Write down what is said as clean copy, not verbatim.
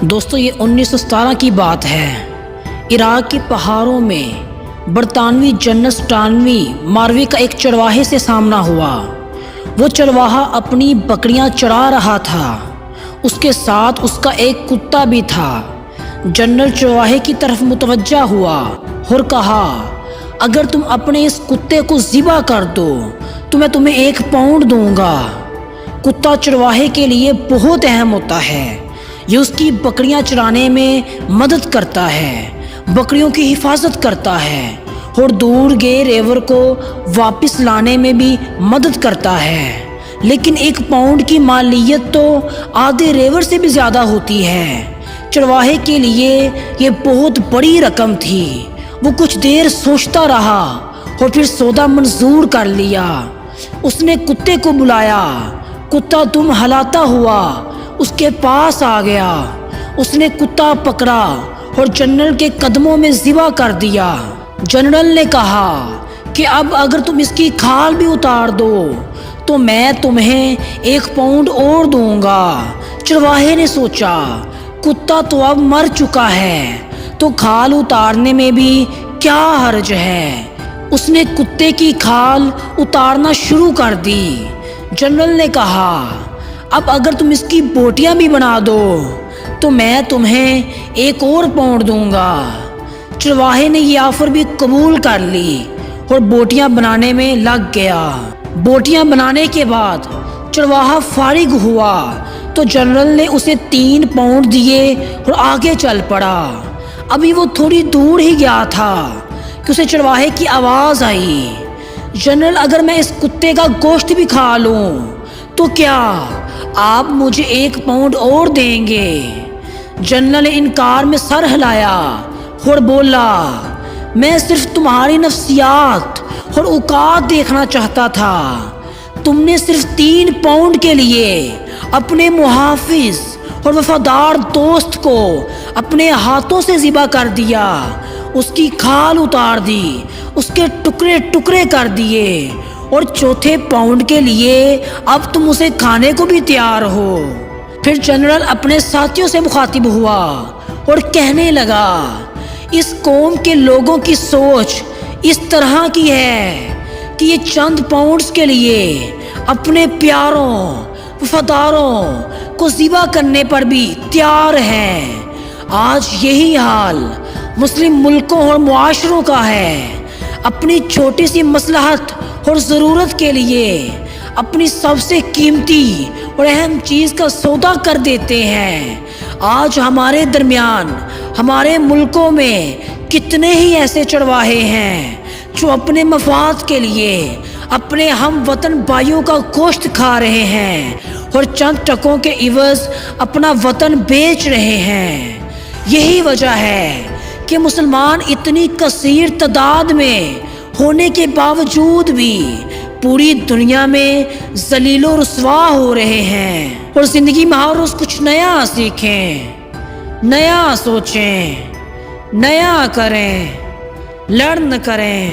دوستو یہ 1917 کی بات ہے۔ عراق کے پہاڑوں میں برطانوی جنرل سٹانوی ماروی کا ایک چرواہے سے سامنا ہوا۔ وہ چرواہا اپنی بکریاں چرا رہا تھا، اس کے ساتھ اس کا ایک کتا بھی تھا۔ جنرل چرواہے کی طرف متوجہ ہوا اور کہا، اگر تم اپنے اس کتے کو ذبح کر دو تو میں تمہیں 1 پاؤنڈ دوں گا۔ کتا چرواہے کے لیے بہت اہم ہوتا ہے، یہ اس کی بکریاں چرانے میں مدد کرتا ہے، بکریوں کی حفاظت کرتا ہے اور دور گئے ریور کو واپس لانے میں بھی مدد کرتا ہے۔ لیکن 1 پاؤنڈ کی مالیت تو آدھے ریور سے بھی زیادہ ہوتی ہے۔ چرواہے کے لیے یہ بہت بڑی رقم تھی۔ وہ کچھ دیر سوچتا رہا اور پھر سودا منظور کر لیا۔ اس نے کتے کو بلایا۔ کتا دم ہلاتا ہوا اس کے پاس آ گیا۔ اس نے کتا پکڑا اور جنرل کے قدموں میں ذبح کر دیا۔ جنرل نے کہا کہ اب اگر تم اس کی کھال بھی اتار دو تو میں تمہیں 1 پاؤنڈ اور دوں گا۔ چرواہے نے سوچا، کتا تو اب مر چکا ہے تو کھال اتارنے میں بھی کیا حرج ہے۔ اس نے کتے کی کھال اتارنا شروع کر دی۔ جنرل نے کہا، اب اگر تم اس کی بوٹیاں بھی بنا دو تو میں تمہیں 1 اور پاؤنڈ دوں گا۔ چرواہے نے یہ آفر بھی قبول کر لی اور بوٹیاں بنانے میں لگ گیا۔ بوٹیاں بنانے کے بعد چرواہا فارغ ہوا تو جنرل نے اسے 3 پاؤنڈ دیے اور آگے چل پڑا۔ ابھی وہ تھوڑی دور ہی گیا تھا کہ اسے چرواہے کی آواز آئی، جنرل اگر میں اس کتے کا گوشت بھی کھا لوں تو کیا آپ مجھے 1 پاؤنڈ اور دیں گے؟ جنرل نے انکار میں سر ہلایا اور بولا، میں صرف تمہاری نفسیات اور اوقات دیکھنا چاہتا تھا۔ تم نے صرف 3 پاؤنڈ کے لیے اپنے محافظ اور وفادار دوست کو اپنے ہاتھوں سے ذبح کر دیا، اس کی کھال اتار دی، اس کے ٹکڑے ٹکڑے کر دیے، اور 4تھے پاؤنڈ کے لیے اب تم اسے کھانے کو بھی تیار ہو۔ پھر جنرل اپنے ساتھیوں سے مخاطب ہوا اور کہنے لگا، اس قوم کے لوگوں کی سوچ اس طرح کی ہے کہ یہ چند پاؤنڈز کے لیے اپنے پیاروں وفاداروں کو ذبح کرنے پر بھی تیار ہیں۔ آج یہی حال مسلم ملکوں اور معاشروں کا ہے۔ اپنی چھوٹی سی مصلحت اور ضرورت کے لیے اپنی سب سے قیمتی اور اہم چیز کا سودا کر دیتے ہیں۔ آج ہمارے درمیان ہمارے ملکوں میں کتنے ہی ایسے چرواہے ہیں جو اپنے مفاد کے لیے اپنے ہم وطن بھائیوں کا گوشت کھا رہے ہیں اور چند ٹکوں کے عوض اپنا وطن بیچ رہے ہیں۔ یہی وجہ ہے کہ مسلمان اتنی کثیر تعداد میں ہونے کے باوجود بھی پوری دنیا میں ذلیل و رسوا ہو رہے ہیں، اور زندگی میں ہر روز کچھ نیا سیکھیں، نیا سوچیں، نیا کریں، لڑ نہ کریں۔